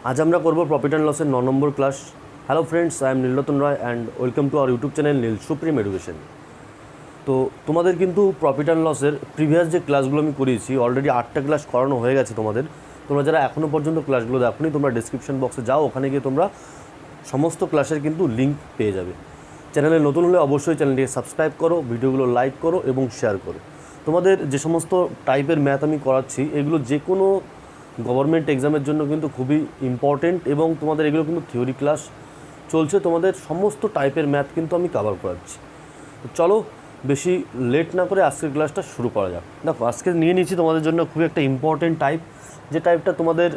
आज আমরা করব প্রফিট অ্যান্ড লসের 9 নম্বর class. Hello friends, I am Nilratan Roy and welcome to our YouTube channel Neel supreme education. তো তোমাদের কিন্তু প্রফিট অ্যান্ড লসের প্রিভিয়াস যে ক্লাসগুলো আমি করিয়েছি অলরেডি 8টা ক্লাস করানো হয়ে গেছে তোমাদের। তোমরা যারা এখনও পর্যন্ত ক্লাসগুলো দেখোনি তোমরা ডেসক্রিপশন বক্সে যাও, ওখানে গিয়ে তোমরা সমস্ত ক্লাসের কিন্তু লিঙ্ক পেয়ে যাবে। চ্যানেলে নতুন হলে অবশ্যই চ্যানেলটিকে সাবস্ক্রাইব করো, ভিডিওগুলো লাইক করো এবং শেয়ার করো। তোমাদের যে সমস্ত টাইপের ম্যাথ আমি করাচ্ছি এগুলো যে কোনো গভর্নমেন্ট এক্সামের জন্য কিন্তু খুবই ইম্পর্টেন্ট এবং তোমাদের এগুলো কিন্তু থিওরি ক্লাস চলছে, তোমাদের সমস্ত টাইপের ম্যাথ কিন্তু আমি কভার করাচ্ছি। তো চলো বেশি লেট না করে আজকের ক্লাসটা শুরু করা যাক। দেখো আজকে নিয়ে নিয়েছি তোমাদের জন্য খুবই একটা ইম্পর্টেন্ট টাইপ, যে টাইপটা তোমাদের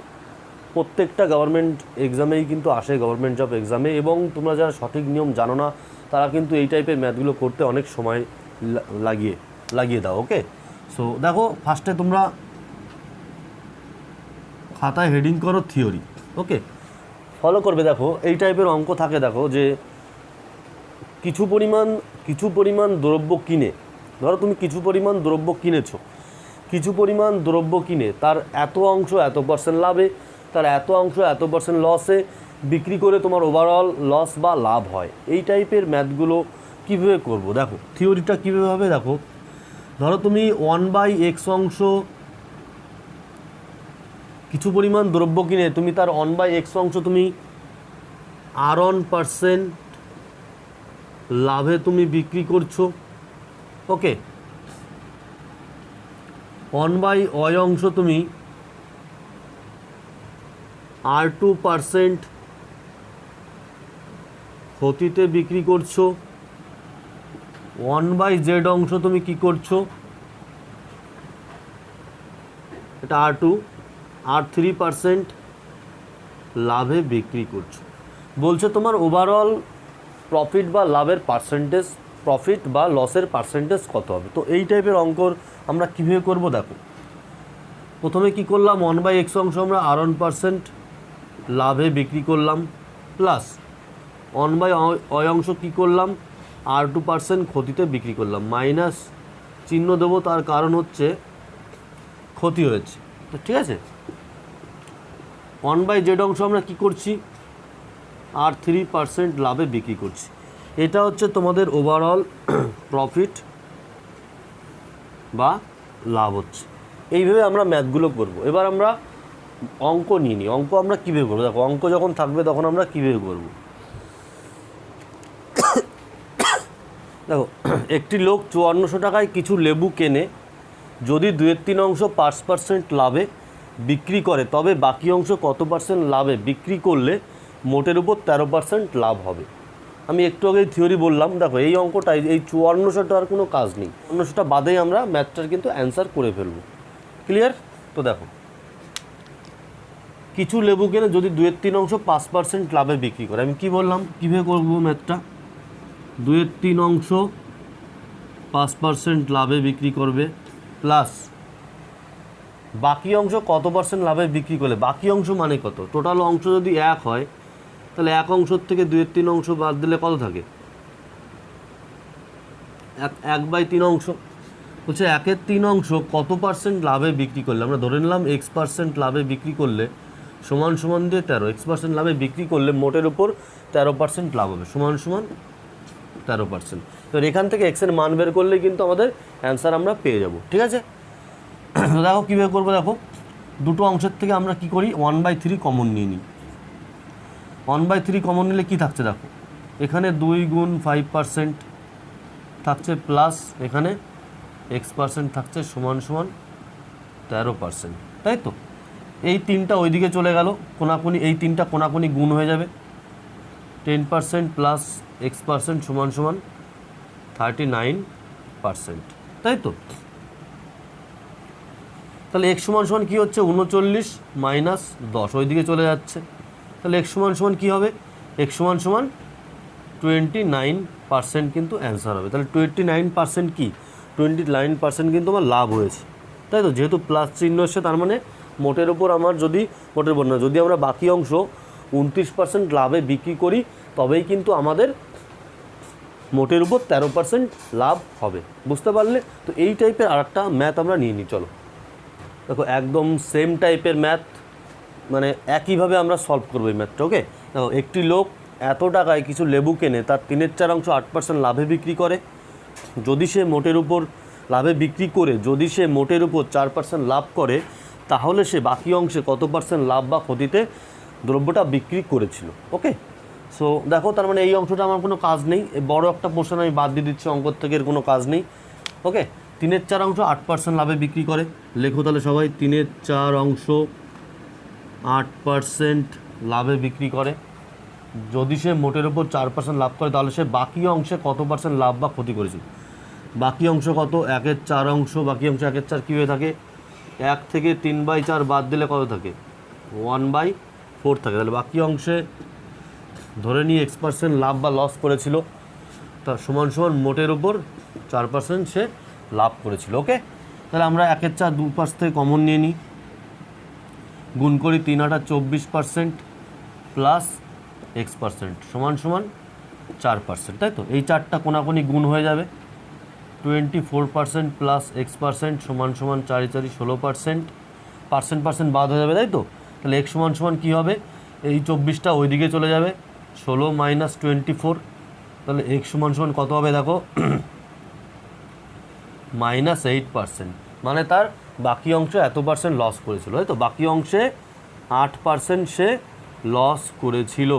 প্রত্যেকটা গভর্নমেন্ট এক্সামেই কিন্তু আসে, গভর্নমেন্ট জব এক্সামে, এবং তোমরা যারা সঠিক নিয়ম জানো না তারা কিন্তু এই টাইপের ম্যাথগুলো করতে অনেক সময় লাগিয়ে দাও। ওকে, সো দেখো ফার্স্টে তোমরা খাতায় হেডিং করো থিওরি। ওকে, ফলো করবে। দেখো এই টাইপের অঙ্ক থাকে, দেখো যে কিছু পরিমাণ দ্রব্য কিনে, ধরো তুমি কিছু পরিমাণ দ্রব্য কিনেছো, কিছু পরিমাণ দ্রব্য কিনে তার এত অংশ এত % লাভে, তার এত অংশ এত % লসে বিক্রি করে তোমার ওভারঅল লস বা লাভ হয়। এই টাইপের ম্যাথগুলো কীভাবে করবো, দেখো থিওরিটা কীভাবে হবে। দেখো ধরো তুমি 1/x অংশ, কিছু পরিমাণ দ্রব্য কিনে তুমি তার 1/x অংশ তুমি R1% লাভে তুমি বিক্রি করছো। ওকে, 1/y অংশ তুমি R2% ক্ষতিতে বিক্রি করছো। 1/z অংশ তুমি কি করছো, এটা R3% লাভে বিক্রি করছো। বলছে তোমার ওভারঅল প্রফিট বা লাভের পার্সেন্টেজ, প্রফিট বা লসের পার্সেন্টেজ কত হবে। তো এই টাইপের অঙ্কর আমরা কীভাবে করবো, দেখো প্রথমে কি করলাম, 1/x অংশ আমরা R1% লাভে বিক্রি করলাম, প্লাস 1/y অংশ কী করলাম, R2% ক্ষতিতে বিক্রি করলাম। মাইনাস চিহ্ন দেবো, তার কারণ হচ্ছে ক্ষতি হয়েছে। তো ঠিক আছে, 1/z অংশ আমরা কি করছি, R3% লাভে বিক্রি করছি। এটা হচ্ছে তোমাদের ওভারঅল প্রফিট বা লাভ হচ্ছে। এইভাবে আমরা ম্যাথগুলো করব। এবার আমরা অঙ্ক নিয়ে নিই। অঙ্ক আমরা কীভাবে করবো, দেখো অঙ্ক যখন থাকবে তখন আমরা কীভাবে করব। দেখো একটি লোক 5400 টাকায় কিছু লেবু কেনে, যদি 2/3 অংশ 5% লাভে বিক্রি করে তবে বাকি অংশ কত % লাভে বিক্রি করলে মোটের উপর 13% লাভ হবে। আমি একটু আগেই থিওরি বললাম। দেখো এই অঙ্কটাই, এই 5400টার কোনো কাজ নেই, 5400টা বাদেই আমরা ম্যাথটার কিন্তু অ্যান্সার করে ফেলবো। ক্লিয়ার? তো দেখো কিছু লেবু কেনে যদি 2/3 অংশ 5% লাভে বিক্রি করে, আমি কি বললাম কীভাবে করবো ম্যাথটা, 2/3 অংশ 5% লাভে বিক্রি করবে, প্লাস বাকি অংশ কত % লাভে বিক্রি করলে, বাকি অংশ মানে কত, টোটাল অংশ যদি 1 হয় তাহলে 1 অংশের থেকে 2/3 অংশ বাদ দিলে কত থাকে, 1/3 অংশ। বলছে 1/3 অংশ কত % লাভে বিক্রি করলে, আমরা ধরে নিলাম x% লাভে বিক্রি করলে সমান সমান দিয়ে 13, x% লাভে বিক্রি করলে মোটের উপর 13% লাভ হবে, সমান সমান 13%। তো এখান থেকে x এর মান বের করলে কিন্তু আমাদের অ্যান্সার আমরা পেয়ে যাব। ঠিক আছে, দেখো কীভাবে করবো। দেখো দুটো অংশের থেকে আমরা কি করি, 1/3 কমন নিয়ে নিই। 1/3 কমন নিলে কি থাকছে, দেখো এখানে 2 গুণ 5% থাকছে, প্লাস এখানে x% থাকছে, সমান সমান 13%। তাই তো এই তিনটা ওইদিকে চলে গেল, কোনাকুনি এই তিনটা কোনাকুনি গুণ হয়ে যাবে, 10% প্লাস x% সমান সমান 39%। তাই তো তাহলে x সমান সমান কী হচ্ছে, 39 মাইনাস 10 ওইদিকে চলে যাচ্ছে। তাহলে x সমান সমান কী হবে, x সমান সমান 29% কিন্তু অ্যান্সার হবে। তাহলে 29% কি, 29% কিন্তু আমার লাভ হয়েছে। তাই তো, যেহেতু প্লাস চিহ্ন এসছে তার মানে মোটের ওপর আমার যদি, মোটের উপর না, যদি আমরা বাকি অংশ 29% লাভে বিক্রি করি তবেই কিন্তু আমাদের মোটের উপর 13% লাভ হবে। বুঝতে পারলে? তো এই টাইপের আরেকটা ম্যাথ আমরা নিয়ে নিই। চলো দেখো একদম সেম টাইপের ম্যাথ, মানে একইভাবে আমরা সলভ করবো এই ম্যাথটা। ওকে, দেখো একটি লোক এত টাকায় কিছু লেবু কেনে তার 3/4 8% লাভে বিক্রি করে। যদি সে মোটের উপর লাভে বিক্রি করে যদি সে মোটের উপর 4% লাভ করে, তাহলে সে বাকি অংশে কত পার্সেন্ট লাভ বা ক্ষতিতে দ্রব্যটা বিক্রি করেছিল। ওকে, সো দেখো তার মানে এই অংশটা আমার কোনো কাজ নেই, বড় একটা পোর্শন আমি বাদ দিয়ে দিচ্ছি অঙ্ক থেকে, এর কোনো কাজ নেই। ওকে, 3/4 8% লাভে বিক্রি করে, লেখো তাহলে সবাই 3/4 8% লাভে বিক্রি করে। যদি সে মোটের উপর 4% লাভ করে, তাহলে সে বাকি অংশে কত পার্সেন্ট লাভ বা ক্ষতি করেছিল। বাকি অংশ কত? 1/4, বাকি অংশ 1/4 কী হয়ে থাকে? 1 থেকে 3/4 বাদ দিলে কত থাকে? 1/4 থাকে। তাহলে বাকি অংশে ধরে নিয়ে X% লাভ বা লস করেছিল, তা সমান সমান মোটের উপর 4% সে লাভ করেছিল। ওকে, তাহলে আমরা 1/4 দুপাশ থেকে কমন নিয়ে নিই, গুণ করি 3/8 24% প্লাস X% সমান সমান 4%, তাই তো? এই 4টা কোনাকুনি গুণ হয়ে যাবে, 24% প্লাস X% সমান সমান 4 4 16%, পার্সেন্ট বাদ হয়ে যাবে, তাই তো? তাহলে X সমান সমান কী হবে? এই 24টা ওই দিকে চলে যাবে, 16 মাইনাস 24, তাহলে X সমান সমান কত হবে দেখো? -8%, মানে তার বাকি অংশে এত পার্সেন্ট লস করেছিল, তাই তো? বাকি অংশে 8% সে লস করেছিল,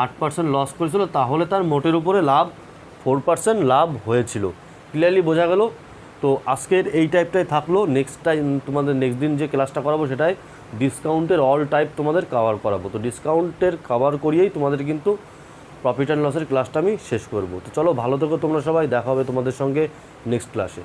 8% লস করেছিল, তাহলে তার মোটের উপরে লাভ 4% লাভ হয়েছিল। ক্লিয়ারলি বোঝা গেল? তো আজকের এই টাইপটাই থাকলো। নেক্সট টাইম তোমাদের নেক্সট দিন যে ক্লাসটা করাবো সেটাই ডিসকাউন্টের অল টাইপ তোমাদের কভার করাবো। তো ডিসকাউন্টের কভার করিয়েই তোমাদের কিন্তু প্রফিট অ্যান্ড লসের ক্লাসটা আমি শেষ করব। তো চলো, ভালো থেকো তোমরা সবাই, দেখা হবে তোমাদের সঙ্গে নেক্সট ক্লাসে।